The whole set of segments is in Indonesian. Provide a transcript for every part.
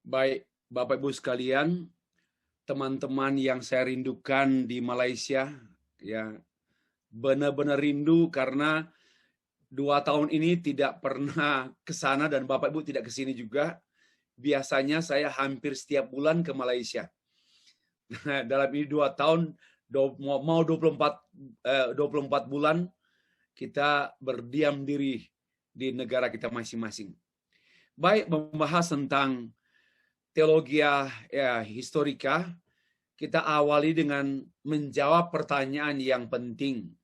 Baik, Bapak Ibu sekalian, teman-teman yang saya rindukan di Malaysia, ya benar-benar rindu karena 2 tahun ini tidak pernah ke sana dan Bapak Ibu tidak ke sini juga. Biasanya saya hampir setiap bulan ke Malaysia. Nah, dalam ini 2 tahun, mau 24 bulan, kita berdiam diri di negara kita masing-masing. Baik, membahas tentang teologi historika, kita awali dengan menjawab pertanyaan yang penting.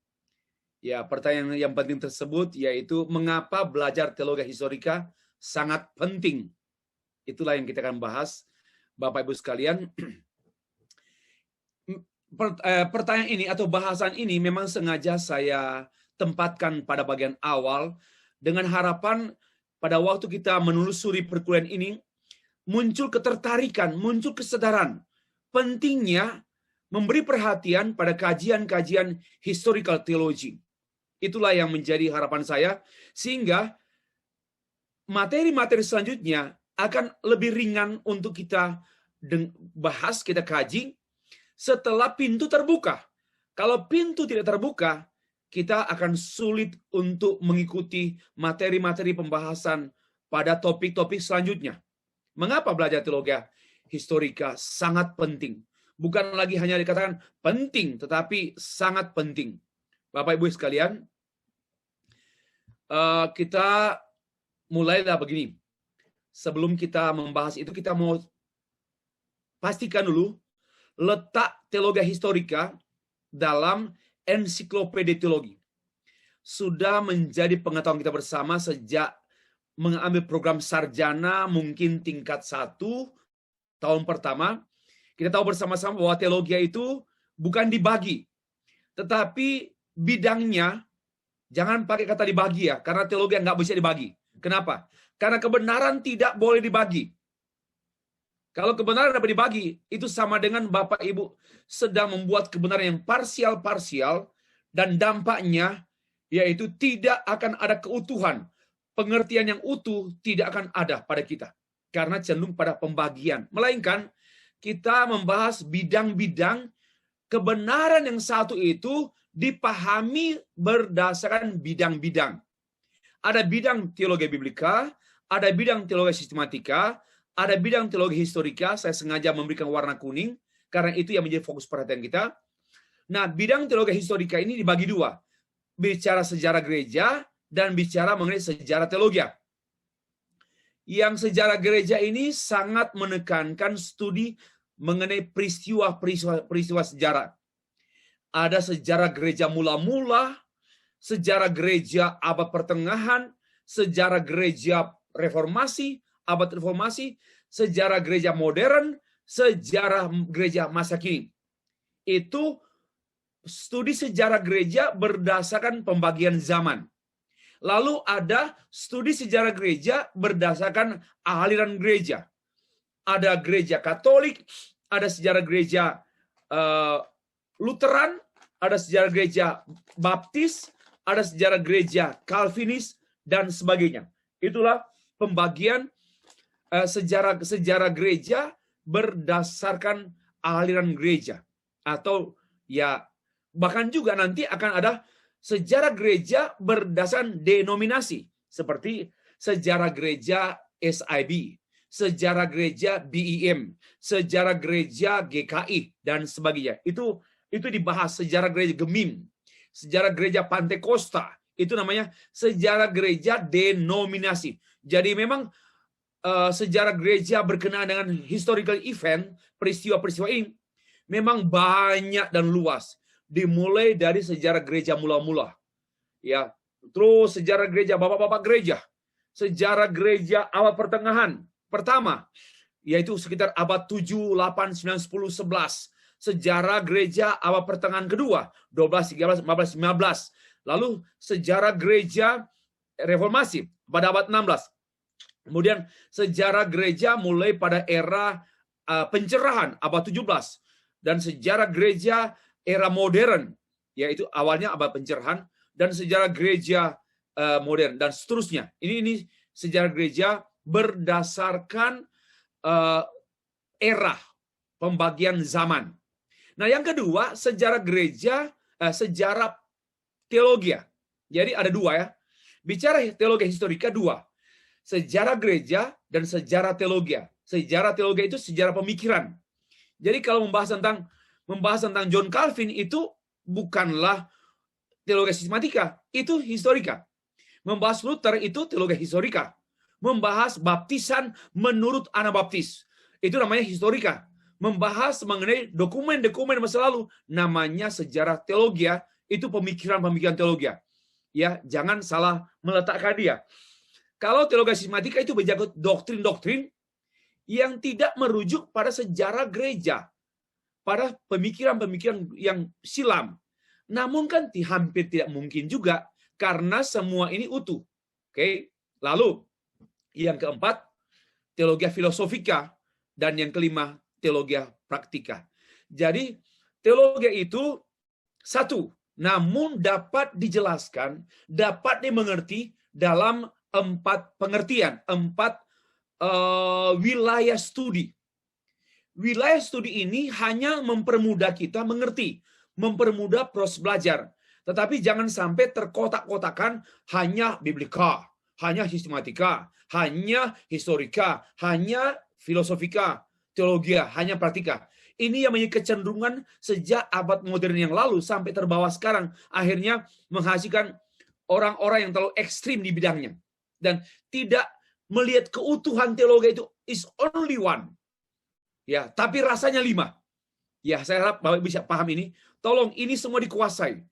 Ya, pertanyaan yang penting tersebut yaitu mengapa belajar teologi historika sangat penting. Itulah yang kita akan bahas, Bapak Ibu sekalian. Pertanyaan ini atau bahasan ini memang sengaja saya tempatkan pada bagian awal dengan harapan pada waktu kita menelusuri perkuliahan ini muncul ketertarikan, muncul kesadaran pentingnya memberi perhatian pada kajian-kajian historical theology. Itulah yang menjadi harapan saya, sehingga materi-materi selanjutnya akan lebih ringan untuk kita bahas, kita kaji setelah pintu terbuka. Kalau pintu tidak terbuka, kita akan sulit untuk mengikuti materi-materi pembahasan pada topik-topik selanjutnya. Mengapa belajar teologi historika sangat penting? Bukan lagi hanya dikatakan penting, tetapi sangat penting. Bapak Ibu sekalian, kita mulailah begini. Sebelum kita membahas itu, kita mau pastikan dulu letak teologi historika dalam ensiklopedia teologi. Sudah menjadi pengetahuan kita bersama sejak mengambil program sarjana mungkin tingkat 1 tahun pertama. Kita tahu bersama-sama bahwa teologi itu bukan dibagi, tetapi bidangnya, jangan pakai kata dibagi ya, karena teologi nggak bisa dibagi. Kenapa? Karena kebenaran tidak boleh dibagi. Kalau kebenaran dapat dibagi, itu sama dengan Bapak Ibu sedang membuat kebenaran yang parsial-parsial, dan dampaknya yaitu tidak akan ada keutuhan. Pengertian yang utuh tidak akan ada pada kita, karena cenderung pada pembagian. Melainkan kita membahas bidang-bidang kebenaran yang satu itu dipahami berdasarkan bidang-bidang. Ada bidang teologi biblika, ada bidang teologi sistematika, ada bidang teologi historika. Saya sengaja memberikan warna kuning, karena itu yang menjadi fokus perhatian kita. Nah, bidang teologi historika ini dibagi dua. Bicara sejarah gereja dan bicara mengenai sejarah teologi. Yang sejarah gereja ini sangat menekankan studi mengenai peristiwa sejarah. Ada sejarah gereja mula-mula, sejarah gereja abad pertengahan, sejarah gereja reformasi, abad reformasi, sejarah gereja modern, sejarah gereja masa kini. Itu studi sejarah gereja berdasarkan pembagian zaman. Lalu ada studi sejarah gereja berdasarkan aliran gereja. Ada gereja Katolik, ada sejarah gereja Lutheran, ada sejarah gereja Baptis, ada sejarah gereja Calvinis, dan sebagainya. Itulah pembagian sejarah gereja berdasarkan aliran gereja. Atau ya bahkan juga nanti akan ada sejarah gereja berdasarkan denominasi, seperti sejarah gereja SIB, sejarah gereja BEM, sejarah gereja GKI, dan sebagainya. Itu dibahas. Sejarah gereja Gemim, sejarah gereja Pantekosta, itu namanya sejarah gereja denominasi. Jadi memang sejarah gereja berkenaan dengan historical event, peristiwa-peristiwa ini memang banyak dan luas. Dimulai dari sejarah gereja mula-mula, ya, terus sejarah gereja bapak-bapak gereja, sejarah gereja abad pertengahan pertama, yaitu sekitar abad 7, 8, 9, 10, 11. Sejarah gereja abad pertengahan kedua, 12, 13, 14, 15. Lalu sejarah gereja reformasi pada abad 16. Kemudian sejarah gereja mulai pada era pencerahan abad 17. Dan sejarah gereja era modern, yaitu awalnya abad pencerahan, dan sejarah gereja modern, dan seterusnya. Ini sejarah gereja berdasarkan era, pembagian zaman. Nah, yang kedua, sejarah gereja, sejarah teologia. Jadi ada dua ya. Bicara teologi historika dua. Sejarah gereja dan sejarah teologia. Sejarah teologia itu sejarah pemikiran. Jadi kalau membahas tentang John Calvin itu bukanlah teologi sistematika, itu historika. Membahas Luther itu teologi historika. Membahas baptisan menurut Anabaptis, itu namanya historika. Membahas mengenai dokumen-dokumen masa lalu, namanya sejarah teologia, itu pemikiran-pemikiran teologia. Ya, jangan salah meletakkan dia. Kalau teologi sistematika itu berjaga doktrin-doktrin yang tidak merujuk pada sejarah gereja, pada pemikiran-pemikiran yang silam. Namun kan hampir tidak mungkin juga karena semua ini utuh. Oke. Lalu yang keempat, teologia filosofika, dan yang kelima, teologia praktika. Jadi teologi itu satu, namun dapat dijelaskan, dapat dimengerti dalam 4 pengertian, 4 wilayah studi. Wilayah studi ini hanya mempermudah kita mengerti, mempermudah proses belajar. Tetapi jangan sampai terkotak-kotakan hanya biblika, hanya sistematika, hanya historika, hanya filosofika, teologia, hanya praktika. Ini yang menjadi kecenderungan sejak abad modern yang lalu sampai terbawa sekarang. Akhirnya menghasilkan orang-orang yang terlalu ekstrim di bidangnya. Dan tidak melihat keutuhan teologi itu is only one. Ya, tapi rasanya 5. Ya, saya harap Bapak bisa paham ini. Tolong ini semua dikuasai.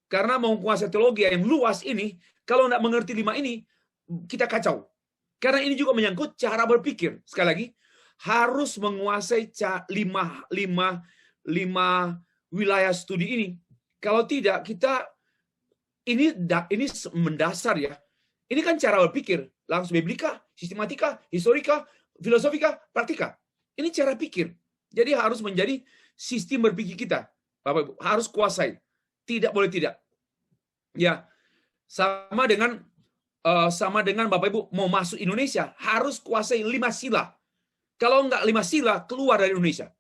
Karena mau menguasai teologi yang luas ini, kalau tidak mengerti 5 ini, kita kacau. Karena ini juga menyangkut cara berpikir. Sekali lagi, harus menguasai 5 wilayah studi ini. Kalau tidak, kita ini mendasar ya. Ini kan cara berpikir. Langsung biblika, sistematika, historika, filosofika, praktika. Ini cara pikir. Jadi harus menjadi sistem berpikir kita. Bapak Ibu, harus kuasai. Tidak boleh tidak. Ya, sama dengan Bapak Ibu mau masuk Indonesia, harus kuasai 5 sila. Kalau enggak 5 sila, keluar dari Indonesia.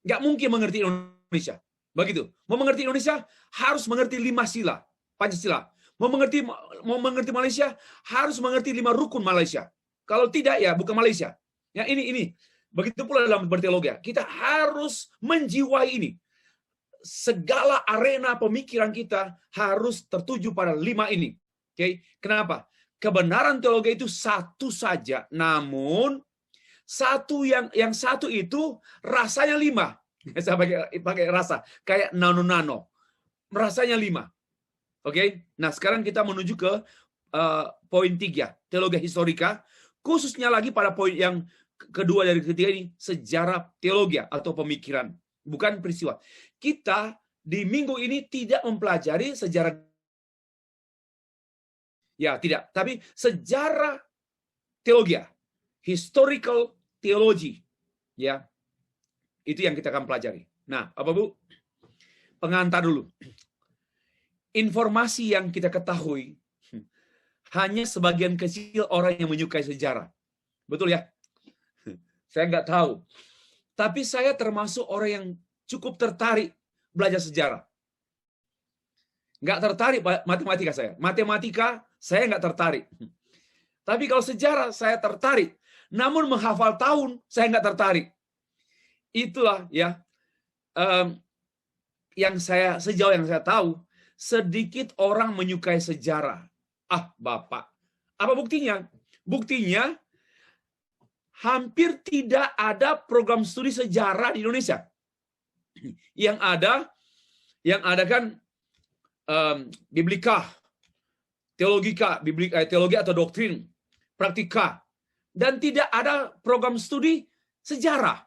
Enggak mungkin mengerti Indonesia. Begitu. Mau mengerti Indonesia, harus mengerti 5 sila. Pancasila. Mau mengerti Malaysia, harus mengerti 5 rukun Malaysia. Kalau tidak, ya bukan Malaysia. Ya, ini. Begitu pula dalam berteologi. Kita harus menjiwai ini. Segala arena pemikiran kita harus tertuju pada 5 ini. Oke, kenapa? Kebenaran teologi itu satu saja, namun yang satu itu rasanya 5. Saya pakai rasa kayak nano. Rasanya 5. Oke. Nah, sekarang kita menuju ke poin 3, teologi historika, khususnya lagi pada poin yang kedua dari ketiga ini, sejarah teologi atau pemikiran, bukan peristiwa. Kita di minggu ini tidak mempelajari sejarah, ya tidak, tapi sejarah teologi, historical theology, ya, itu yang kita akan pelajari. Nah, Bapak Bu, pengantar dulu. Informasi yang kita ketahui hanya sebagian kecil orang yang menyukai sejarah, betul ya? Saya nggak tahu, tapi saya termasuk orang yang cukup tertarik belajar sejarah. Nggak tertarik matematika saya. Matematika saya nggak tertarik. Tapi kalau sejarah saya tertarik. Namun menghafal tahun saya nggak tertarik. Itulah ya sejauh yang saya tahu, sedikit orang menyukai sejarah. Ah, Bapak. Apa buktinya? Buktinya hampir tidak ada program studi sejarah di Indonesia. Yang ada kan biblika, teologika, teologi atau doktrin, praktika, dan tidak ada program studi sejarah.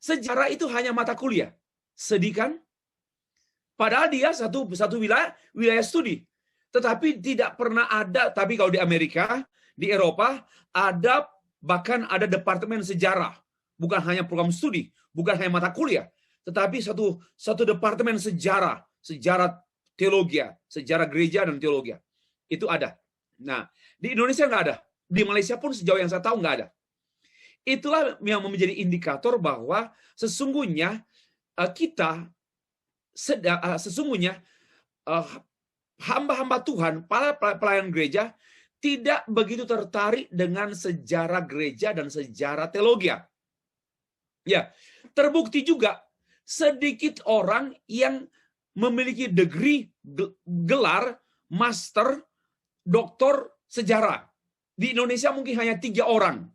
Sejarah itu hanya mata kuliah. Sedih kan? Padahal dia satu wilayah studi. Tetapi tidak pernah ada, tapi kalau di Amerika, di Eropa, bahkan ada departemen sejarah. Bukan hanya program studi, bukan hanya mata kuliah, tetapi satu departemen sejarah teologi, sejarah gereja dan teologi. Itu ada. Nah, di Indonesia nggak ada. Di Malaysia pun sejauh yang saya tahu nggak ada. itulah yang menjadi indikator bahwa sesungguhnya sesungguhnya hamba-hamba Tuhan, para pelayan gereja tidak begitu tertarik dengan sejarah gereja dan sejarah teologi. Ya, terbukti juga sedikit orang yang memiliki degree, gelar, master, doktor sejarah. Di Indonesia mungkin hanya 3 orang.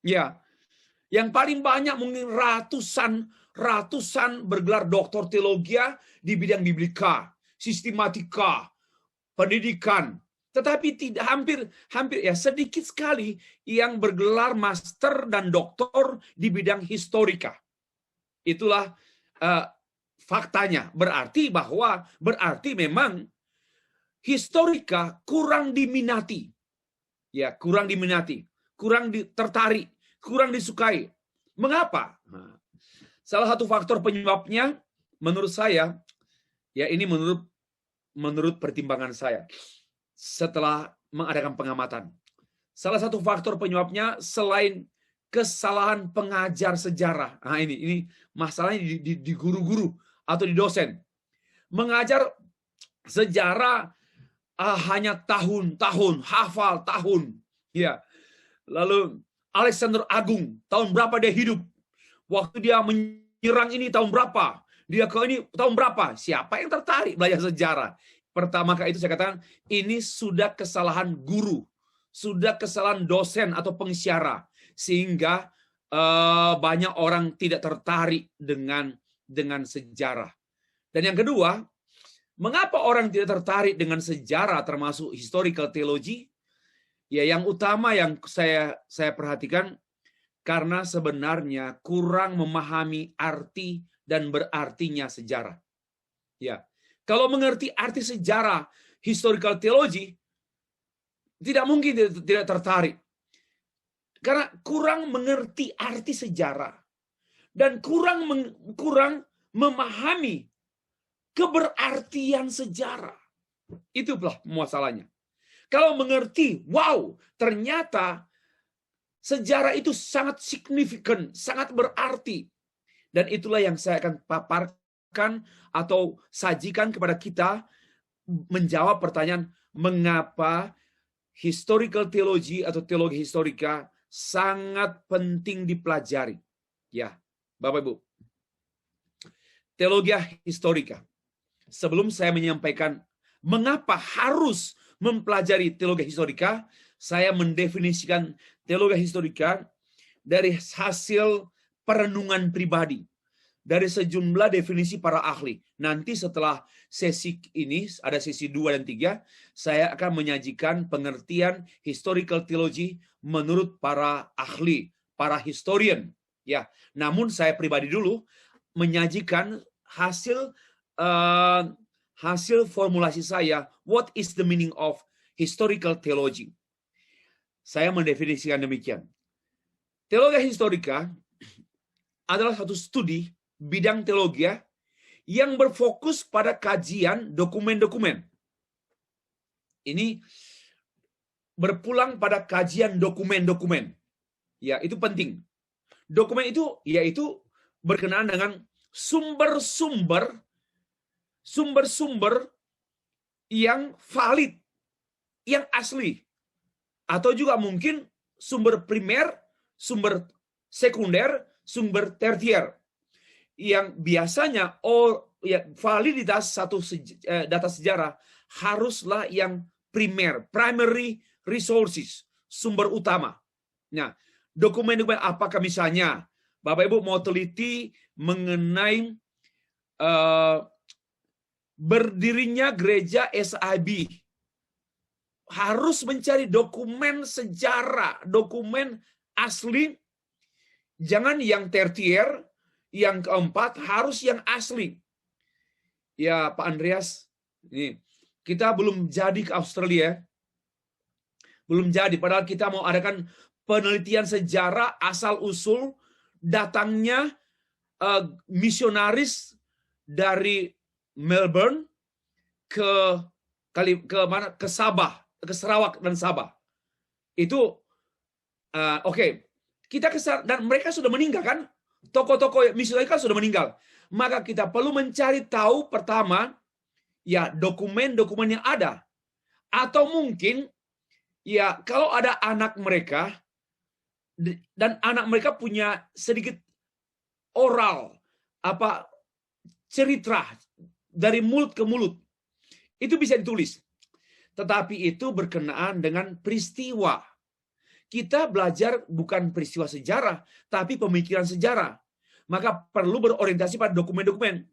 Ya, yang paling banyak mungkin ratusan bergelar doktor teologi di bidang biblika, sistematika, pendidikan. Tetapi tidak hampir ya sedikit sekali yang bergelar master dan doktor di bidang historika. Itulah faktanya. Berarti memang historika kurang diminati. Ya, kurang diminati, kurang tertarik, kurang disukai. Mengapa? Salah satu faktor penyebabnya menurut saya, ya ini menurut pertimbangan saya setelah mengadakan pengamatan. Salah satu faktor penyebabnya selain kesalahan pengajar sejarah. Nah, ini masalahnya di guru-guru atau di dosen. Mengajar sejarah hanya tahun-tahun, hafal tahun. Ya. Lalu Alexander Agung, tahun berapa dia hidup? Waktu dia menyerang ini tahun berapa? Dia ke ini tahun berapa? Siapa yang tertarik belajar sejarah? Pertama kali itu saya katakan, ini sudah kesalahan guru, sudah kesalahan dosen atau pensyarah, sehingga banyak orang tidak tertarik dengan sejarah. Dan yang kedua, mengapa orang tidak tertarik dengan sejarah termasuk historical theology? Ya, yang utama yang saya perhatikan karena sebenarnya kurang memahami arti dan berartinya sejarah. Ya. Kalau mengerti arti sejarah historical theology, tidak mungkin tidak tertarik. Karena kurang mengerti arti sejarah dan kurang memahami keberartian sejarah. Itulah masalahnya. Kalau mengerti, wow, ternyata sejarah itu sangat signifikan, sangat berarti. Dan itulah yang saya akan paparkan atau sajikan kepada kita menjawab pertanyaan mengapa historical theology atau teologi historika sangat penting dipelajari. Ya, Bapak Ibu. Teologi historika. Sebelum saya menyampaikan mengapa harus mempelajari teologi historika, saya mendefinisikan teologi historika dari hasil perenungan pribadi, dari sejumlah definisi para ahli. Nanti setelah sesi ini, ada sesi 2 dan 3, saya akan menyajikan pengertian historical theology menurut para ahli, para historian. Ya, namun saya pribadi dulu menyajikan hasil formulasi saya, what is the meaning of historical theology? Saya mendefinisikan demikian. Teologi historika adalah satu studi bidang teologi yang berfokus pada kajian dokumen-dokumen. Ini berpulang pada kajian dokumen-dokumen. Ya, itu penting. Dokumen itu yaitu berkenaan dengan sumber-sumber yang valid, yang asli. Atau juga mungkin sumber primer, sumber sekunder, sumber tertier. Yang biasanya validitas satu data sejarah haruslah yang primer, primary resources, sumber utama. Nah, dokumen-dokumen apakah misalnya Bapak Ibu mau teliti mengenai berdirinya gereja SIB, harus mencari dokumen sejarah, dokumen asli, jangan yang tertier. Yang keempat harus yang asli. Ya Pak Andreas, ini kita belum jadi ke Australia, belum jadi. Padahal kita mau adakan penelitian sejarah asal usul datangnya misionaris dari Melbourne ke mana? Ke Sabah, ke Sarawak dan Sabah. Itu oke. Dan mereka sudah meninggal kan? Tokoh-tokoh misionaris kan sudah meninggal. Maka kita perlu mencari tahu pertama, ya dokumen-dokumen yang ada. Atau mungkin, ya kalau ada anak mereka, dan anak mereka punya sedikit oral, cerita dari mulut ke mulut, itu bisa ditulis. Tetapi itu berkenaan dengan peristiwa. Kita belajar bukan peristiwa sejarah, tapi pemikiran sejarah. Maka perlu berorientasi pada dokumen-dokumen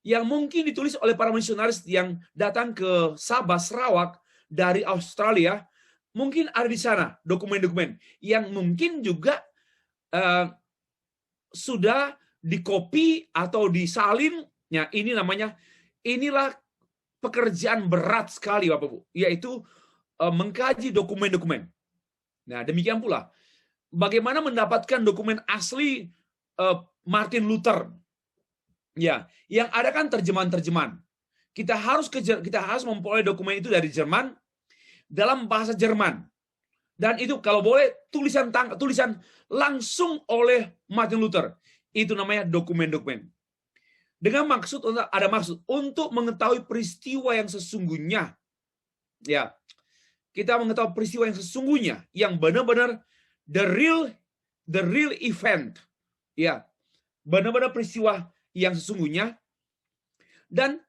yang mungkin ditulis oleh para misionaris yang datang ke Sabah, Sarawak dari Australia. Mungkin ada di sana dokumen-dokumen yang mungkin juga sudah dikopi atau disalin. Ya, inilah pekerjaan berat sekali Bapak Bu, yaitu mengkaji dokumen-dokumen. Nah, demikian pula bagaimana mendapatkan dokumen asli Martin Luther. Ya, yang ada kan terjemahan-terjemahan. Kita harus memperoleh dokumen itu dari Jerman dalam bahasa Jerman. Dan itu kalau boleh tulisan langsung oleh Martin Luther. Itu namanya dokumen-dokumen. Dengan ada maksud untuk mengetahui peristiwa yang sesungguhnya. Ya. Kita mengetahui peristiwa yang sesungguhnya, yang benar-benar the real event. Ya. Benar-benar peristiwa yang sesungguhnya. Dan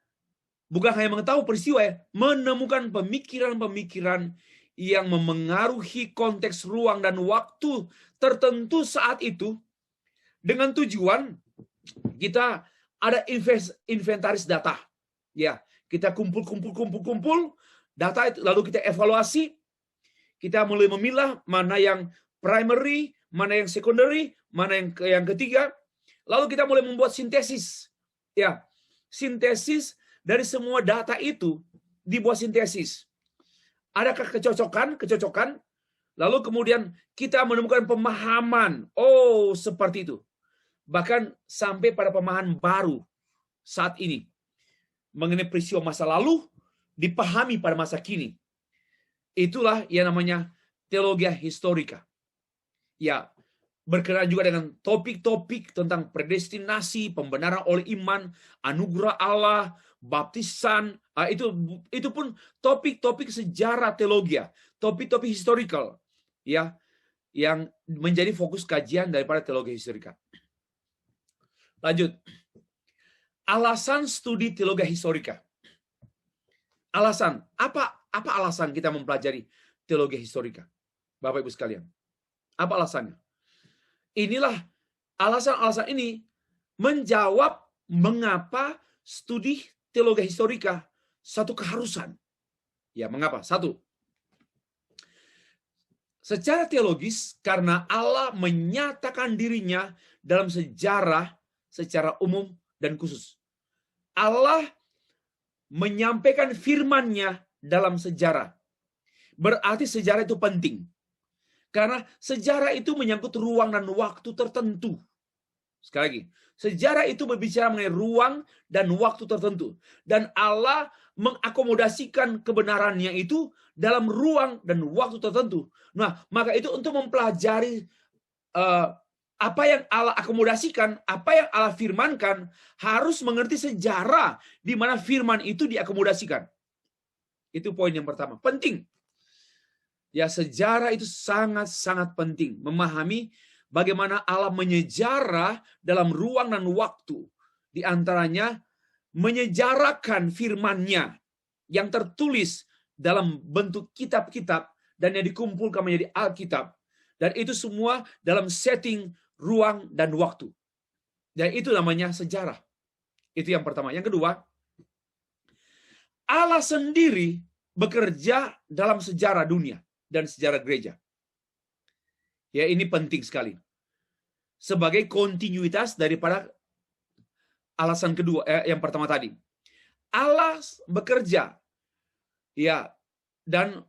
bukan hanya mengetahui peristiwa, ya, menemukan pemikiran-pemikiran yang memengaruhi konteks ruang dan waktu tertentu saat itu, dengan tujuan kita ada inventaris data. Ya, kita kumpul data itu, lalu kita evaluasi, kita mulai memilah mana yang primary, mana yang secondary, mana yang ketiga, lalu kita mulai membuat sintesis. Ya, sintesis dari semua data itu dibuat sintesis. Adakah kecocokan, lalu kemudian kita menemukan pemahaman, oh seperti itu. Bahkan sampai pada pemahaman baru saat ini mengenai peristiwa masa lalu dipahami pada masa kini. Itulah yang namanya teologia historika. Ya, berkenaan juga dengan topik-topik tentang predestinasi, pembenaran oleh iman, anugerah Allah, baptisan. Itu pun topik-topik sejarah teologia, topik-topik historical, ya, yang menjadi fokus kajian daripada teologi historika. Lanjut. Alasan studi teologi historika. Alasan, apa alasan kita mempelajari teologi historika? Bapak Ibu sekalian. Apa alasannya? Inilah alasan-alasan ini menjawab mengapa studi teologi historika satu keharusan. Ya, mengapa? Satu. Secara teologis, karena Allah menyatakan dirinya dalam sejarah secara umum dan khusus. Allah menyampaikan firman-Nya dalam sejarah. Berarti sejarah itu penting. Karena sejarah itu menyangkut ruang dan waktu tertentu. Sekali lagi, sejarah itu berbicara mengenai ruang dan waktu tertentu. Dan Allah mengakomodasikan kebenarannya itu dalam ruang dan waktu tertentu. Nah, maka itu untuk mempelajari apa yang Allah akomodasikan, apa yang Allah firmankan, harus mengerti sejarah di mana firman itu diakomodasikan. Itu poin yang pertama. Penting. Ya, sejarah itu sangat-sangat penting. Memahami bagaimana Allah menyejarah dalam ruang dan waktu. Di antaranya, menyejarahkan firman-Nya yang tertulis dalam bentuk kitab-kitab dan yang dikumpulkan menjadi Alkitab. Dan itu semua dalam setting ruang dan waktu. Dan itu namanya sejarah. Itu yang pertama. Yang kedua, Allah sendiri bekerja dalam sejarah dunia dan sejarah gereja. Ya, ini penting sekali. Sebagai kontinuitas daripada alasan kedua, yang pertama tadi. Allah bekerja. Ya, dan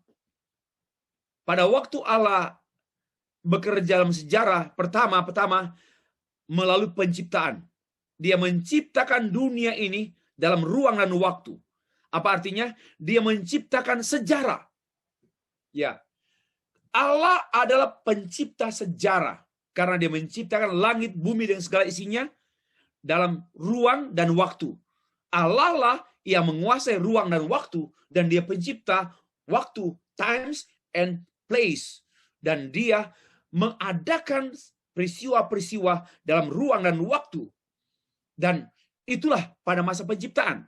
pada waktu Allah bekerja dalam sejarah, pertama melalui penciptaan. Dia menciptakan dunia ini dalam ruang dan waktu. Apa artinya? Dia menciptakan sejarah. Ya. Allah adalah pencipta sejarah. karena dia menciptakan langit, bumi, dan segala isinya dalam ruang dan waktu. Allah lah yang menguasai ruang dan waktu, dan dia pencipta waktu, times and place. Dan dia mengadakan peristiwa-peristiwa dalam ruang dan waktu. Dan itulah pada masa penciptaan.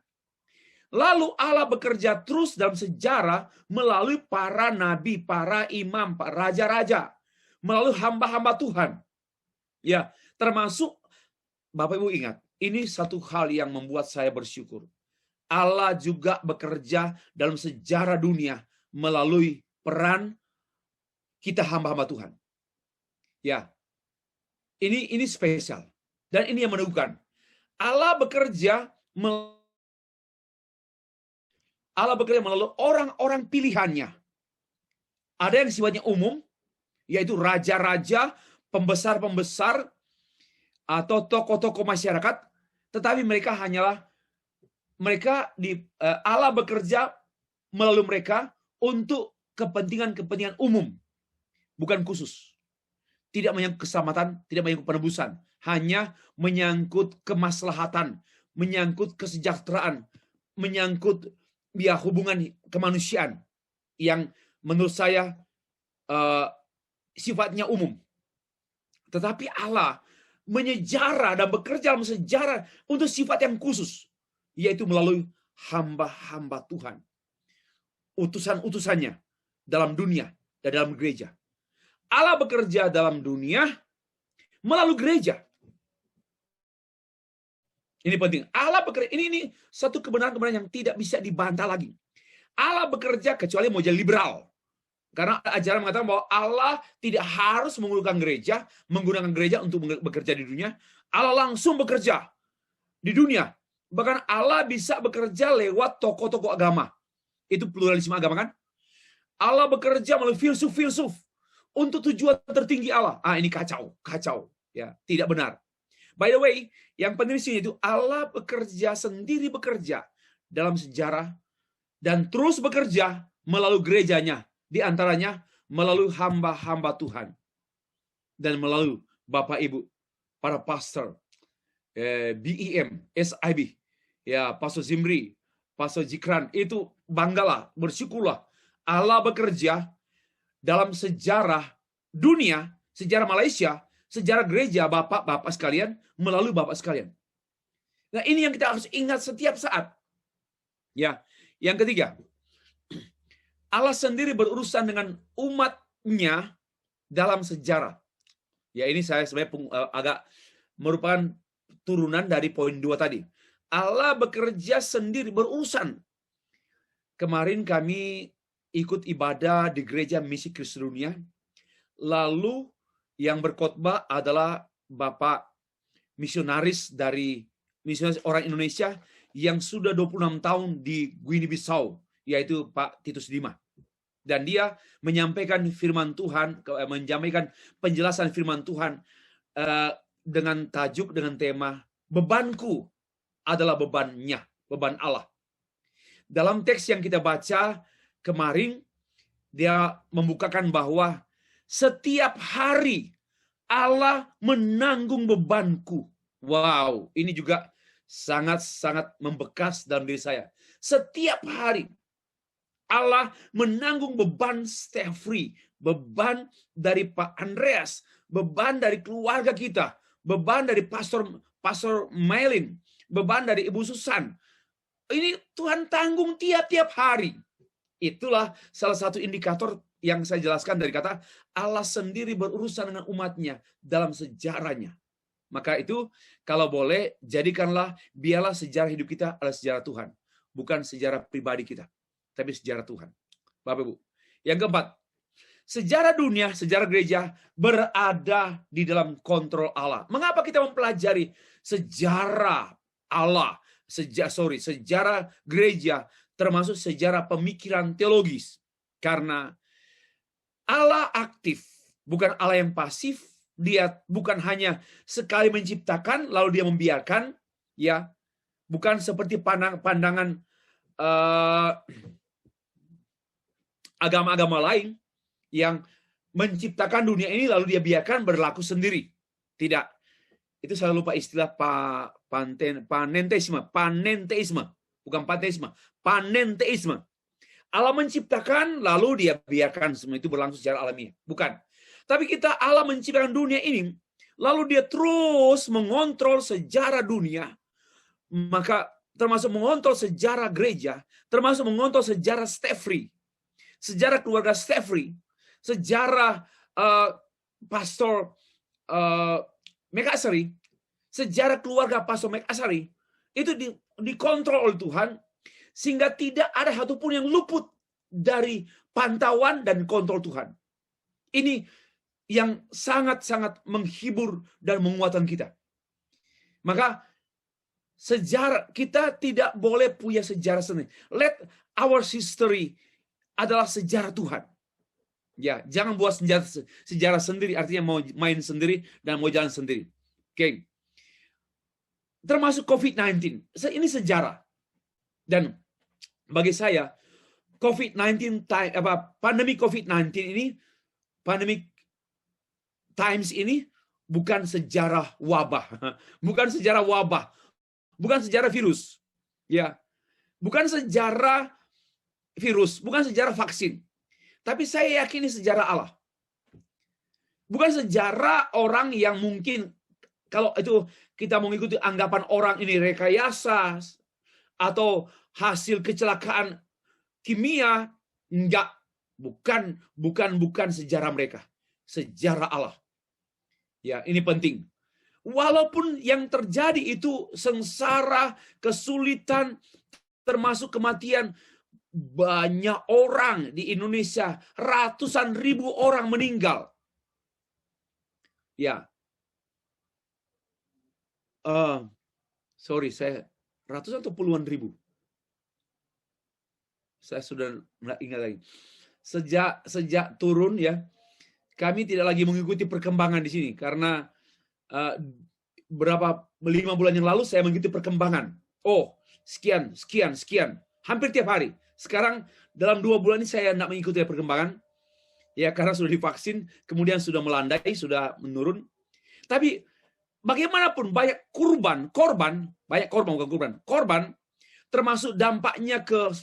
Lalu Allah bekerja terus dalam sejarah melalui para nabi, para imam, para raja-raja, melalui hamba-hamba Tuhan. Ya, termasuk Bapak Ibu ingat, ini satu hal yang membuat saya bersyukur. Allah juga bekerja dalam sejarah dunia melalui peran kita hamba-hamba Tuhan. Ya, ini spesial. Dan ini yang menentukan. Allah bekerja melalui orang-orang pilihannya. Ada yang sifatnya umum, yaitu raja-raja, pembesar-pembesar, atau tokoh-tokoh masyarakat, tetapi mereka hanyalah Allah bekerja melalui mereka untuk kepentingan-kepentingan umum, bukan khusus. Tidak menyangkut keselamatan, tidak menyangkut penebusan, hanya menyangkut kemaslahatan, menyangkut kesejahteraan, menyangkut hubungan kemanusiaan yang menurut saya sifatnya umum. Tetapi Allah menyejarah dan bekerja dalam sejarah untuk sifat yang khusus, yaitu melalui hamba-hamba Tuhan, utusan-utusannya dalam dunia dan dalam gereja. Allah bekerja dalam dunia melalui gereja. Ini penting. Allah bekerja, ini satu kebenaran-kebenaran yang tidak bisa dibantah lagi. Allah bekerja kecuali mau jadi liberal. Karena ajaran mengatakan bahwa Allah tidak harus menggunakan gereja untuk bekerja di dunia. Allah langsung bekerja di dunia. Bahkan Allah bisa bekerja lewat tokoh-tokoh agama. Itu pluralisme agama kan? Allah bekerja melalui filsuf-filsuf untuk tujuan tertinggi Allah. Ini kacau. Ya, tidak benar. By the way, yang penting di sini itu Allah sendiri bekerja dalam sejarah dan terus bekerja melalui gerejanya, di antaranya melalui hamba-hamba Tuhan dan melalui Bapak Ibu, para pastor, BEM, SIB, ya, Pastor Zimri, Pastor Jikran, itu banggalah, bersyukurlah Allah bekerja dalam sejarah dunia, sejarah Malaysia, sejarah gereja Bapak-bapak sekalian, melalui Bapak sekalian. Nah, ini yang kita harus ingat setiap saat. Ya, yang ketiga, Allah sendiri berurusan dengan umatnya dalam sejarah. Ya, ini saya sebenarnya agak merupakan turunan dari poin 2 tadi. Allah bekerja sendiri, berurusan. Kemarin kami ikut ibadah di gereja Misi Kristus Dunia. Lalu yang berkhotbah adalah Bapak misionaris orang Indonesia yang sudah 26 tahun di Guinea-Bissau, yaitu Pak Titus Dima. Dan dia menyampaikan firman Tuhan, menyampaikan penjelasan firman Tuhan dengan tajuk, dengan tema, bebanku adalah bebannya, beban Allah. Dalam teks yang kita baca kemarin, dia membukakan bahwa setiap hari Allah menanggung bebanku. Wow, ini juga sangat-sangat membekas dalam diri saya. Setiap hari Allah menanggung beban Stefri, beban dari Pak Andreas, beban dari keluarga kita, beban dari Pastor Maylin, beban dari Ibu Susan. Ini Tuhan tanggung tiap-tiap hari. Itulah salah satu indikator yang saya jelaskan dari kata Allah sendiri berurusan dengan umatnya dalam sejarahnya. Maka itu kalau boleh jadikanlah, biarlah sejarah hidup kita adalah sejarah Tuhan, bukan sejarah pribadi kita, tapi sejarah Tuhan. Bapak Ibu. Yang keempat, sejarah dunia, sejarah gereja berada di dalam kontrol Allah. Mengapa kita mempelajari sejarah Allah, sejarah gereja, termasuk sejarah pemikiran teologis? Karena Allah aktif, bukan Allah yang pasif. Dia bukan hanya sekali menciptakan lalu dia membiarkan, ya, bukan seperti pandangan agama-agama lain yang menciptakan dunia ini lalu dia biarkan berlaku sendiri. Tidak. Itu saya lupa istilah panenteisme. Panenteisme. Bukan panteisme. Panenteisme. Allah menciptakan lalu dia biarkan semua itu berlangsung secara alamiah. Bukan. Tapi Allah menciptakan dunia ini lalu dia terus mengontrol sejarah dunia. Maka termasuk mengontrol sejarah gereja, termasuk mengontrol sejarah Steffrey, sejarah keluarga Steffrey, sejarah Pastor McAsary, sejarah keluarga Pastor McAsary, itu dikontrol oleh Tuhan, sehingga tidak ada satupun yang luput dari pantauan dan kontrol Tuhan. Ini yang sangat-sangat menghibur dan menguatkan kita. Maka sejarah kita tidak boleh punya sejarah sendiri. Let our history adalah sejarah Tuhan. Ya, jangan buat sejarah sendiri, artinya mau main sendiri dan mau jalan sendiri. Oke. Termasuk COVID-19. Ini sejarah. Dan bagi saya COVID-19 pandemi COVID-19 ini, pandemic times ini bukan sejarah wabah. Bukan sejarah wabah. Bukan sejarah virus, ya, bukan sejarah virus, bukan sejarah vaksin, tapi saya yakini sejarah Allah. Bukan sejarah orang yang mungkin kalau itu kita mengikuti anggapan orang ini rekayasa atau hasil kecelakaan kimia, enggak, bukan sejarah mereka, sejarah Allah. Ya, ini penting. Walaupun yang terjadi itu sengsara, kesulitan, termasuk kematian, banyak orang di Indonesia, ratusan ribu orang meninggal. Ya, saya ratusan atau puluhan ribu. Saya sudah nggak ingat lagi. Sejak turun ya, kami tidak lagi mengikuti perkembangan di sini karena 5 bulan yang lalu saya mengikuti perkembangan. Oh, sekian, hampir tiap hari. Sekarang dalam 2 bulan ini saya tidak mengikuti perkembangan, ya karena sudah divaksin, kemudian sudah melandai, sudah menurun. Tapi bagaimanapun banyak korban, termasuk dampaknya ke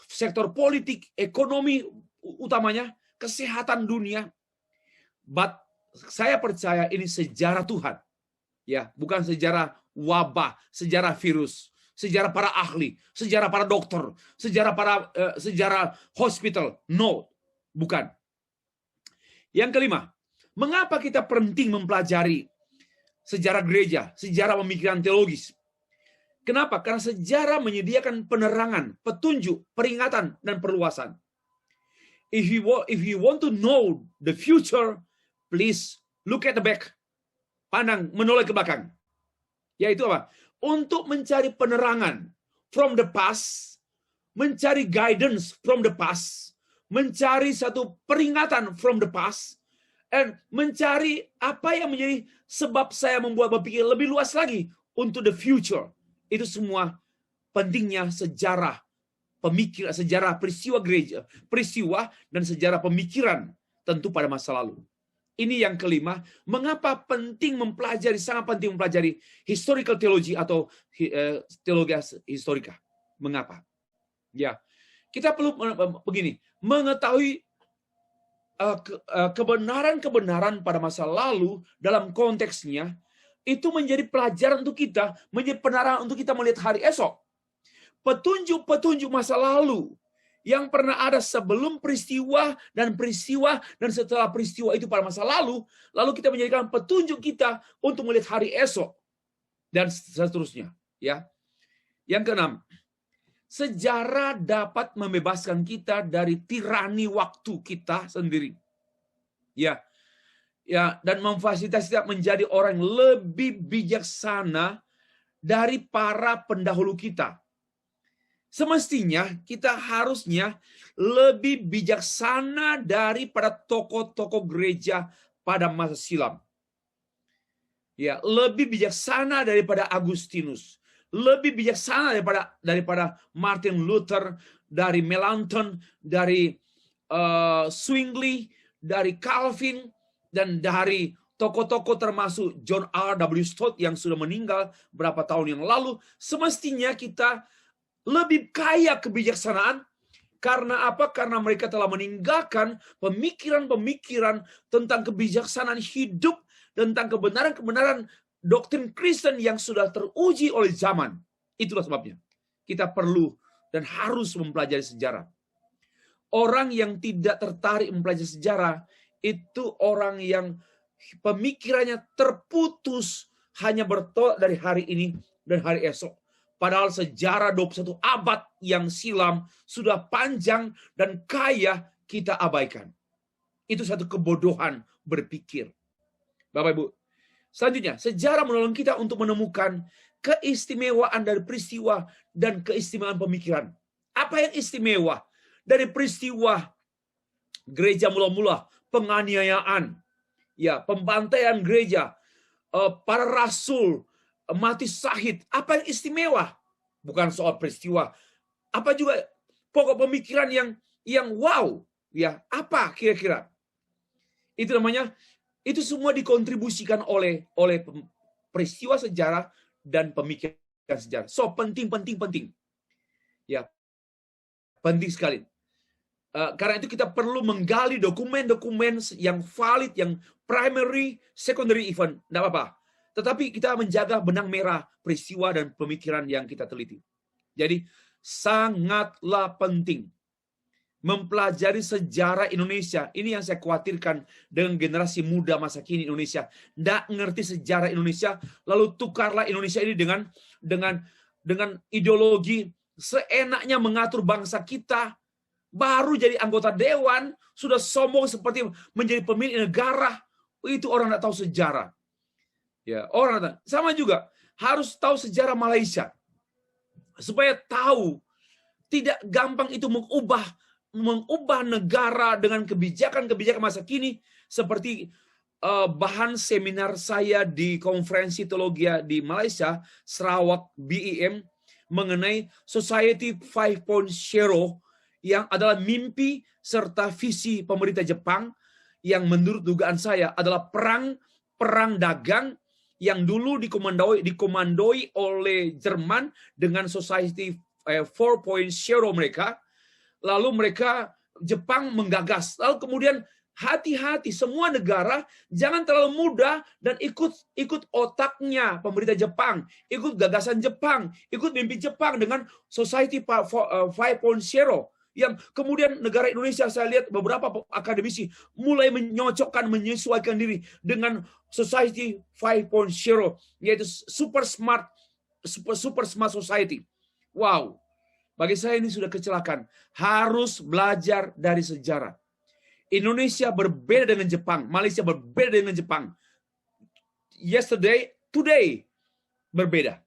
sektor politik, ekonomi utamanya, kesehatan dunia. But saya percaya ini sejarah Tuhan. Ya, bukan sejarah wabah, sejarah virus, sejarah para ahli, sejarah para dokter, sejarah hospital. No, bukan. Yang kelima, mengapa kita penting mempelajari sejarah gereja, sejarah pemikiran teologis? Kenapa? Karena sejarah menyediakan penerangan, petunjuk, peringatan, dan perluasan. If you want to know the future, please look at the back. Pandang, menoleh ke belakang. Yaitu apa? Untuk mencari penerangan from the past, mencari guidance from the past, mencari satu peringatan from the past, dan mencari apa yang menjadi sebab saya membuat berpikir lebih luas lagi untuk the future. Itu semua pentingnya sejarah pemikiran, sejarah peristiwa gereja, peristiwa dan sejarah pemikiran tentu pada masa lalu. Ini yang kelima, mengapa sangat penting mempelajari historical theology atau teologi historika. Mengapa? Ya, kita perlu begini, mengetahui kebenaran-kebenaran pada masa lalu dalam konteksnya, itu menjadi pelajaran untuk kita, menjadi penerangan untuk kita melihat hari esok. Petunjuk-petunjuk masa lalu yang pernah ada sebelum peristiwa dan setelah peristiwa itu pada masa lalu kita menjadikan petunjuk kita untuk melihat hari esok dan seterusnya. Ya, yang keenam, sejarah dapat membebaskan kita dari tirani waktu kita sendiri. Ya, dan memfasilitasi kita menjadi orang yang lebih bijaksana dari para pendahulu kita. Semestinya kita harusnya lebih bijaksana daripada tokoh-tokoh gereja pada masa silam. Ya, lebih bijaksana daripada Agustinus, lebih bijaksana daripada Martin Luther, dari Melanchthon, dari Zwingli, dari Calvin, dan dari tokoh-tokoh termasuk John R.W. Stott yang sudah meninggal berapa tahun yang lalu. Semestinya kita lebih kaya kebijaksanaan. Karena apa? Karena mereka telah meninggalkan pemikiran-pemikiran tentang kebijaksanaan hidup, tentang kebenaran-kebenaran doktrin Kristen yang sudah teruji oleh zaman. Itulah sebabnya kita perlu dan harus mempelajari sejarah. Orang yang tidak tertarik mempelajari sejarah itu orang yang pemikirannya terputus, hanya bertolak dari hari ini dan hari esok. Padahal sejarah 21 abad yang silam sudah panjang dan kaya kita abaikan. Itu satu kebodohan berpikir. Bapak Ibu, selanjutnya, sejarah menolong kita untuk menemukan keistimewaan dari peristiwa dan keistimewaan pemikiran. Apa yang istimewa dari peristiwa gereja mula-mula, penganiayaan, ya, pembantaian gereja, para rasul mati syahid? Apa yang istimewa? Bukan soal peristiwa, apa juga pokok pemikiran yang wow, ya, apa kira-kira? Itu namanya, itu semua dikontribusikan oleh peristiwa sejarah dan pemikiran sejarah. So penting. Ya, penting sekali. Karena itu kita perlu menggali dokumen-dokumen yang valid, yang primary, secondary even, tidak apa-apa. Tetapi kita menjaga benang merah peristiwa dan pemikiran yang kita teliti. Jadi sangatlah penting mempelajari sejarah Indonesia. Ini yang saya khawatirkan dengan generasi muda masa kini Indonesia. Tidak ngerti sejarah Indonesia, lalu tukarlah Indonesia ini dengan ideologi seenaknya mengatur bangsa kita. Baru jadi anggota dewan, sudah sombong seperti menjadi pemilik negara. Itu orang tidak tahu sejarah. Ya, orang sama juga harus tahu sejarah Malaysia supaya tahu tidak gampang itu mengubah negara dengan kebijakan masa kini, seperti bahan seminar saya di konferensi teologi di Malaysia, Sarawak BEM, mengenai Society 5.0 yang adalah mimpi serta visi pemerintah Jepang yang menurut dugaan saya adalah perang dagang yang dulu dikomandoi oleh Jerman dengan Society 4.0 mereka. Lalu Jepang menggagas. Lalu kemudian hati-hati, semua negara jangan terlalu mudah dan ikut otaknya pemerintah Jepang, ikut gagasan Jepang, ikut mimpi Jepang dengan Society 5.0. Yang kemudian negara Indonesia, saya lihat beberapa akademisi mulai menyesuaikan diri dengan Society 5.0, yaitu super smart society. Wow, bagi saya ini sudah kecelakaan. Harus belajar dari sejarah. Indonesia berbeda dengan Jepang, Malaysia berbeda dengan Jepang. Yesterday, today berbeda.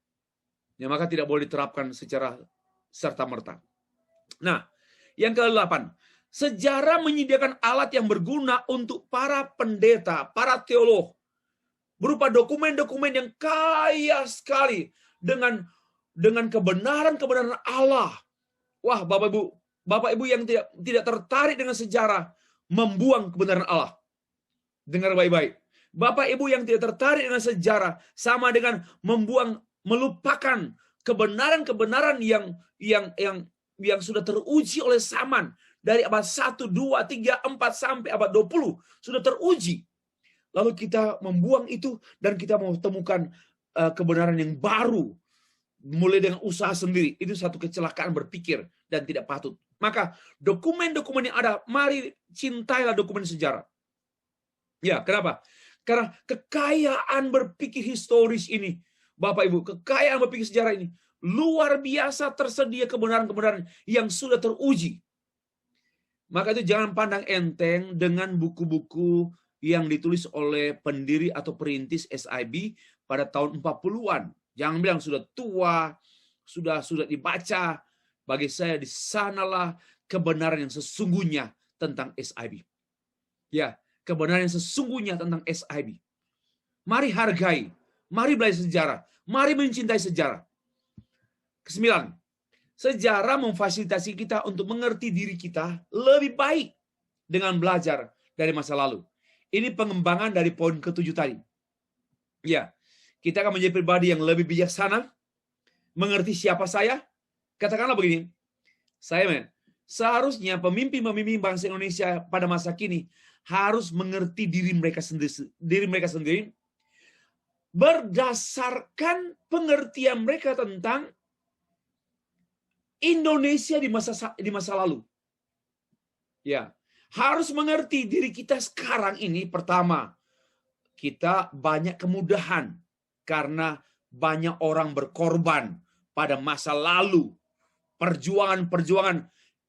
Ya, maka tidak boleh diterapkan secara serta-merta. Nah, yang ke-8, sejarah menyediakan alat yang berguna untuk para pendeta, para teolog, berupa dokumen-dokumen yang kaya sekali dengan kebenaran-kebenaran Allah. Wah, Bapak Ibu yang tidak tertarik dengan sejarah, membuang kebenaran Allah. Dengar baik-baik. Bapak Ibu yang tidak tertarik dengan sejarah sama dengan melupakan kebenaran-kebenaran yang sudah teruji oleh zaman dari abad 1, 2, 3, 4 sampai abad 20 sudah teruji. Lalu kita membuang itu dan kita mau temukan kebenaran yang baru mulai dengan usaha sendiri. Itu satu kecelakaan berpikir dan tidak patut. Maka dokumen-dokumen yang ada, mari cintailah dokumen sejarah. Ya, kenapa? Karena kekayaan berpikir historis ini, Bapak Ibu, kekayaan berpikir sejarah ini luar biasa, tersedia kebenaran-kebenaran yang sudah teruji. Maka itu jangan pandang enteng dengan buku-buku yang ditulis oleh pendiri atau perintis SIB pada tahun 40-an. Jangan bilang sudah tua, sudah dibaca. Bagi saya di sanalah kebenaran yang sesungguhnya tentang SIB. Ya, kebenaran yang sesungguhnya tentang SIB. Mari hargai, mari belajar sejarah, mari mencintai sejarah. Ke-9, sejarah memfasilitasi kita untuk mengerti diri kita lebih baik. dengan belajar dari masa lalu. Ini pengembangan dari poin ke-7 tadi. Ya, kita akan menjadi pribadi yang lebih bijaksana, mengerti siapa saya. Katakanlah begini, seharusnya pemimpin-pemimpin bangsa Indonesia pada masa kini harus mengerti diri mereka sendiri berdasarkan pengertian mereka tentang Indonesia di masa lalu. Ya, harus mengerti diri kita sekarang ini. Pertama, kita banyak kemudahan karena banyak orang berkorban pada masa lalu. Perjuangan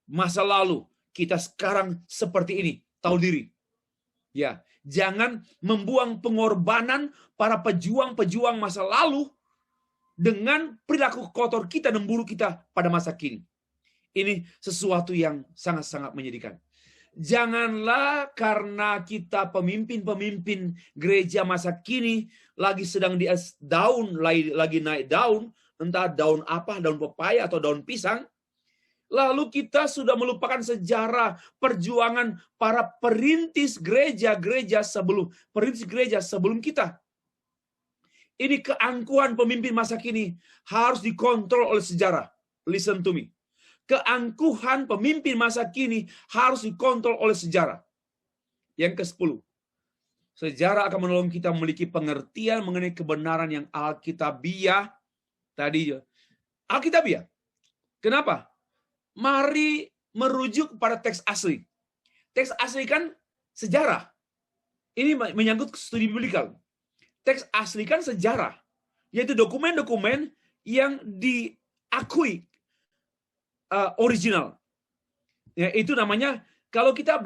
masa lalu. Kita sekarang seperti ini, tahu diri. Ya, jangan membuang pengorbanan para pejuang-pejuang masa lalu dengan perilaku kotor kita dan buruk kita pada masa kini. Ini sesuatu yang sangat-sangat menyedihkan. Janganlah karena kita pemimpin-pemimpin gereja masa kini lagi sedang di daun, lagi naik daun, entah daun apa, daun pepaya atau daun pisang, lalu kita sudah melupakan sejarah perjuangan para perintis gereja sebelum kita. Ini keangkuhan pemimpin masa kini harus dikontrol oleh sejarah. Listen to me. Keangkuhan pemimpin masa kini harus dikontrol oleh sejarah. Yang ke-10. Sejarah akan menolong kita memiliki pengertian mengenai kebenaran yang alkitabiah. Tadi alkitabiah. Kenapa? Mari merujuk pada teks asli. Teks asli kan sejarah. Ini menyangkut studi biblical. Teks asli kan sejarah, yaitu dokumen-dokumen yang diakui original. Ya, itu namanya kalau kita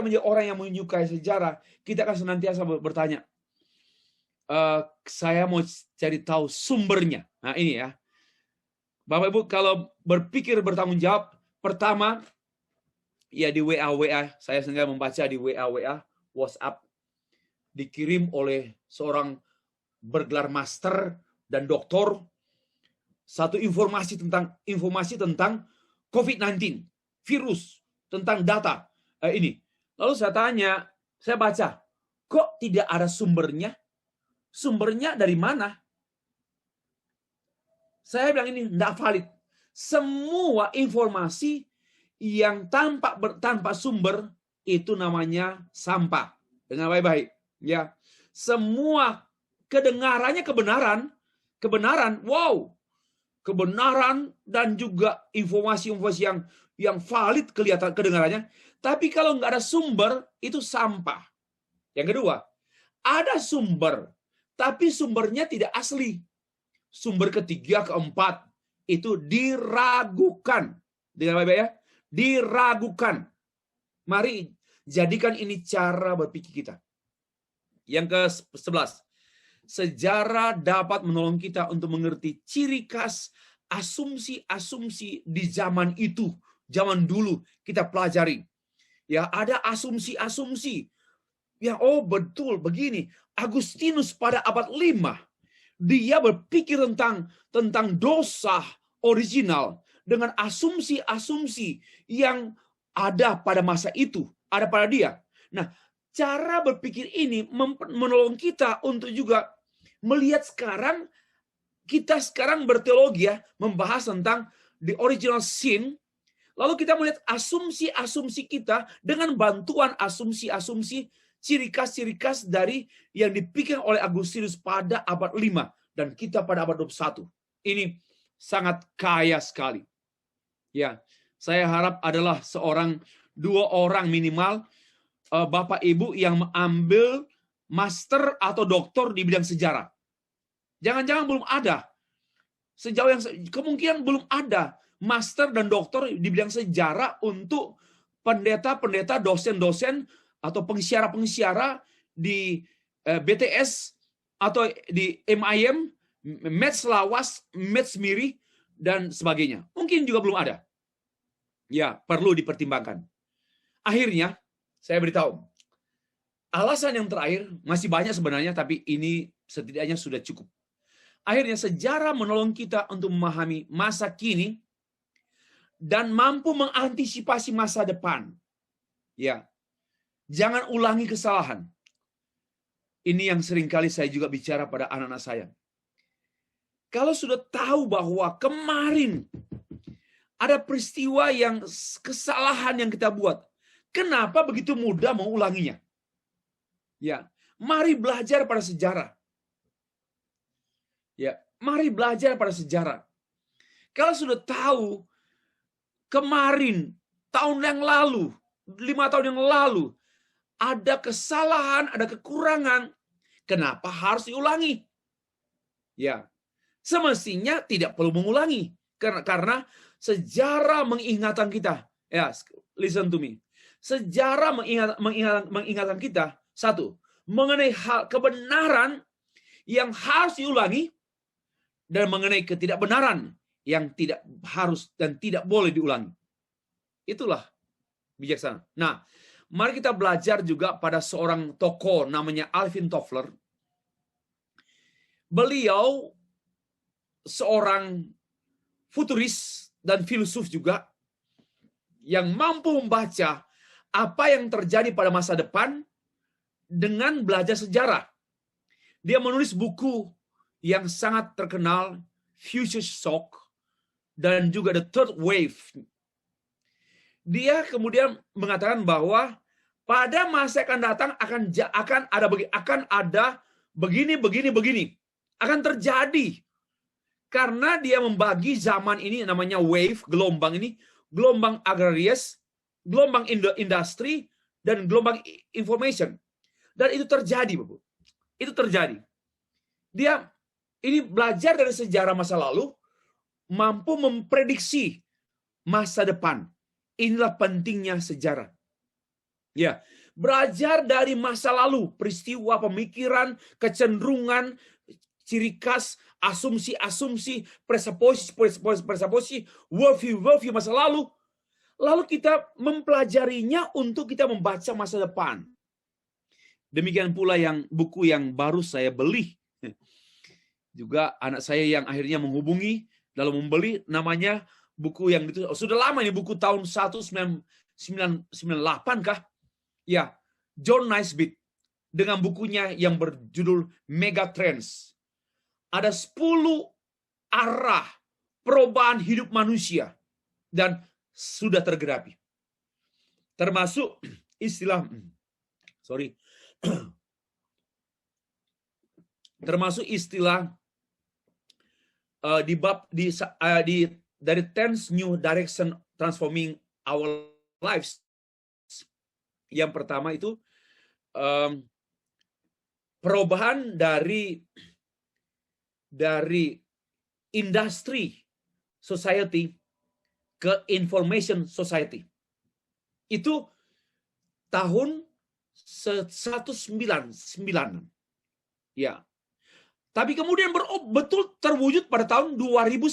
menjadi orang yang menyukai sejarah, kita akan senantiasa bertanya, saya mau cari tahu sumbernya. Nah ini ya, Bapak Ibu kalau berpikir bertanggung jawab, pertama ya di WA, saya sengaja membaca di WA, WhatsApp, dikirim oleh seorang bergelar master dan doktor satu informasi tentang COVID-19, virus, tentang data ini. Lalu saya baca, kok tidak ada sumbernya? Sumbernya dari mana? Saya bilang ini tidak valid. Semua informasi yang tanpa sumber itu namanya sampah. Dengan baik-baik. Ya, semua kedengarannya kebenaran, wow, kebenaran dan juga informasi-informasi yang valid kelihatan kedengarannya. Tapi kalau nggak ada sumber itu sampah. Yang kedua, ada sumber, tapi sumbernya tidak asli. Sumber ketiga, keempat itu diragukan. Dengan baik-baik ya, diragukan. Mari jadikan ini cara berpikir kita. Yang ke-11, sejarah dapat menolong kita untuk mengerti ciri khas asumsi-asumsi di zaman itu, zaman dulu kita pelajari. Ya, ada asumsi-asumsi. Ya, oh betul begini. Agustinus pada abad 5, dia berpikir tentang dosa original dengan asumsi-asumsi yang ada pada masa itu, ada pada dia. Nah, cara berpikir ini menolong kita untuk juga melihat kita sekarang berteologi ya, membahas tentang the original sin, lalu kita melihat asumsi-asumsi kita dengan bantuan asumsi-asumsi ciri khas dari yang dipikirkan oleh Agustinus pada abad 5 dan kita pada abad 21. Ini sangat kaya sekali. Ya, saya harap adalah 2 orang minimal Bapak Ibu yang mengambil master atau doktor di bidang sejarah. Jangan-jangan belum ada. Sejauh yang kemungkinan belum ada master dan doktor di bidang sejarah untuk pendeta-pendeta, dosen-dosen atau pensiara-pensiara di BTS atau di MIM, Mets Lawas, Mets Miri dan sebagainya. Mungkin juga belum ada. Ya, perlu dipertimbangkan. Akhirnya saya beritahu, alasan yang terakhir masih banyak sebenarnya, tapi ini setidaknya sudah cukup. Akhirnya sejarah menolong kita untuk memahami masa kini dan mampu mengantisipasi masa depan. Ya, Jangan ulangi kesalahan. Ini yang seringkali saya juga bicara pada anak-anak saya. Kalau sudah tahu bahwa kemarin ada peristiwa yang kesalahan yang kita buat, kenapa begitu mudah mengulanginya? Ya, mari belajar pada sejarah. Ya, mari belajar pada sejarah. Kalau sudah tahu kemarin, tahun yang lalu, 5 tahun yang lalu, ada kesalahan, ada kekurangan, kenapa harus diulangi? Ya, semestinya tidak perlu mengulangi. Karena sejarah mengingatkan kita. Ya, listen to me. Sejarah mengingatkan kita, satu, mengenai hal kebenaran yang harus diulangi, dan mengenai ketidakbenaran yang tidak harus dan tidak boleh diulangi. Itulah bijaksana. Nah, mari kita belajar juga pada seorang tokoh namanya Alvin Toffler. Beliau seorang futuris dan filsuf juga yang mampu membaca apa yang terjadi pada masa depan dengan belajar sejarah. Dia menulis buku yang sangat terkenal, Future Shock, dan juga The Third Wave. Dia kemudian mengatakan bahwa pada masa akan datang akan ada begini, akan terjadi. Karena dia membagi zaman ini namanya wave, gelombang ini, gelombang agrarias, gelombang industri, dan gelombang information. Dan itu terjadi, Bapak. Itu terjadi. Dia ini belajar dari sejarah masa lalu, mampu memprediksi masa depan. Inilah pentingnya sejarah. Ya, belajar dari masa lalu, peristiwa, pemikiran, kecenderungan, ciri khas, asumsi-asumsi, presupposi, worldview masa lalu. Lalu kita mempelajarinya untuk kita membaca masa depan. Demikian pula buku yang baru saya beli. Juga anak saya yang akhirnya menghubungi lalu membeli, namanya buku yang itu sudah lama ini, buku tahun 1998 kah? Ya, John Naisbitt dengan bukunya yang berjudul Megatrends. Ada 10 arah perubahan hidup manusia dan sudah tergeраpi. Termasuk istilah dari 10 new direction transforming our lives. Yang pertama itu perubahan dari industri society ke information society. Itu tahun 1999. Ya. Tapi kemudian betul terwujud pada tahun 2010.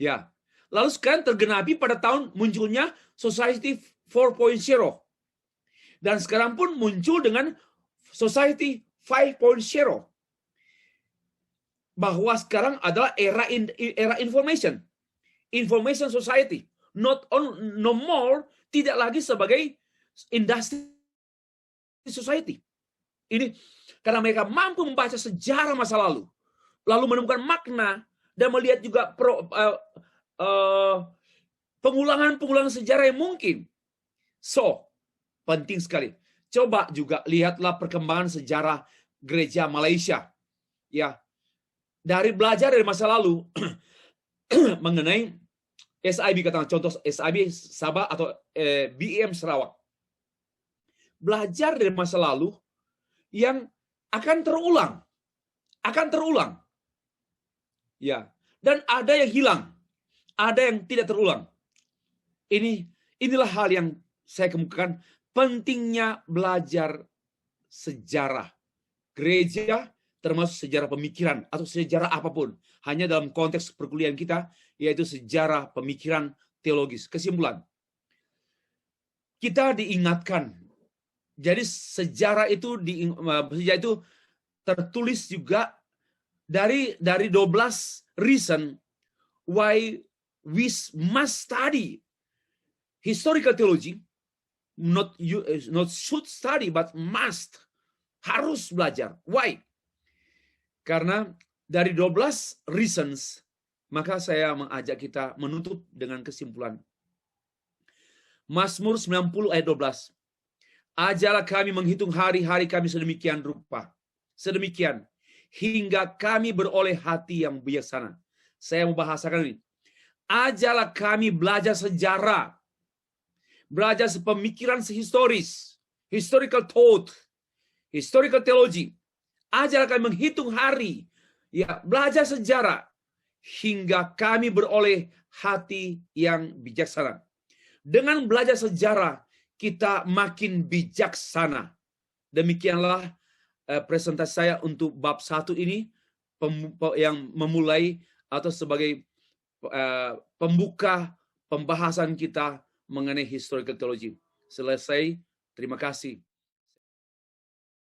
Ya. Lalu sekarang tergenapi pada tahun munculnya Society 4.0. Dan sekarang pun muncul dengan Society 5.0. Bahwa sekarang adalah era information. Information society. No more, tidak lagi sebagai industry society. Ini karena mereka mampu membaca sejarah masa lalu, lalu menemukan makna dan melihat juga pengulangan sejarah yang mungkin. So, penting sekali. Coba juga lihatlah perkembangan sejarah gereja Malaysia. Ya, belajar dari masa lalu mengenai SIB, katakan contoh SIB Sabah atau BEM Sarawak. Belajar dari masa lalu yang akan terulang. Ya, dan ada yang hilang, ada yang tidak terulang. Inilah hal yang saya kemukakan, pentingnya belajar sejarah gereja, termasuk sejarah pemikiran atau sejarah apapun, hanya dalam konteks perkuliahan kita, yaitu sejarah pemikiran teologis. Kesimpulan, kita diingatkan. Jadi sejarah itu tertulis juga dari 12 reason why we must study historical theology not should study, but must. Harus belajar. Why? Karena dari 12 reasons, maka saya mengajak kita menutup dengan kesimpulan. Mazmur 90 ayat 12. Ajarlah kami menghitung hari-hari kami sedemikian rupa. Sedemikian. Hingga kami beroleh hati yang bijaksana. Saya membahasakan ini. Ajarlah kami belajar sejarah. Belajar pemikiran sehistoris. Historical thought. Historical theology. Ajarlah kami menghitung hari. Ya, belajar sejarah. Hingga kami beroleh hati yang bijaksana. Dengan belajar sejarah, kita makin bijaksana. Demikianlah presentasi saya untuk bab 1 ini, yang memulai atau sebagai pembuka pembahasan kita mengenai historical theology. Selesai. Terima kasih.